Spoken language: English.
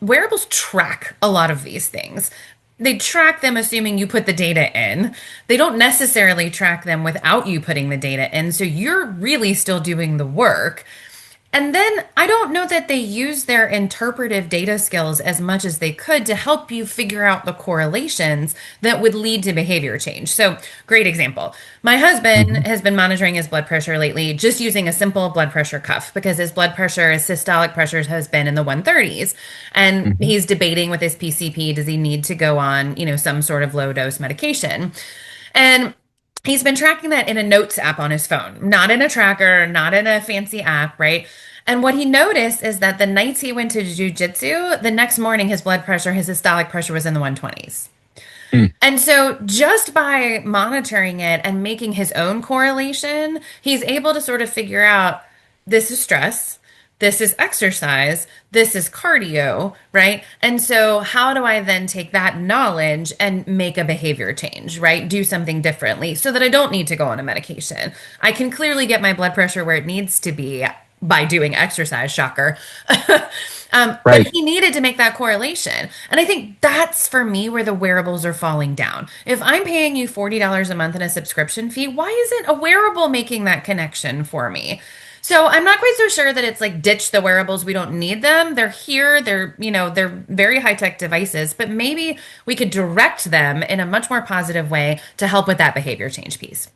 wearables track a lot of these things. They track them assuming you put the data in. They don't necessarily track them without you putting the data in. So you're really still doing the work. And then I don't know that they use their interpretive data skills as much as they could to help you figure out the correlations that would lead to behavior change. So, great example. My husband Hmm. has been monitoring his blood pressure lately just using a simple blood pressure cuff because his blood pressure, his systolic pressure has been in the 130s. And Hmm. he's debating with his PCP, does he need to go on, some sort of low dose medication? And he's been tracking that in a notes app on his phone, not in a tracker, not in a fancy app, right? And what he noticed is that the nights he went to jujitsu, the next morning his blood pressure, his systolic pressure was in the 120s. Mm. And so just by monitoring it and making his own correlation, he's able to sort of figure out this is stress, this is exercise, this is cardio, right? And so how do I then take that knowledge and make a behavior change, right? Do something differently so that I don't need to go on a medication. I can clearly get my blood pressure where it needs to be by doing exercise, shocker. But Right. he needed to make that correlation. And I think that's for me where the wearables are falling down. If I'm paying you $40 a month in a subscription fee, why isn't a wearable making that connection for me? So I'm not quite so sure that it's like ditch the wearables. We don't need them. They're here. They're very high tech devices, but maybe we could direct them in a much more positive way to help with that behavior change piece.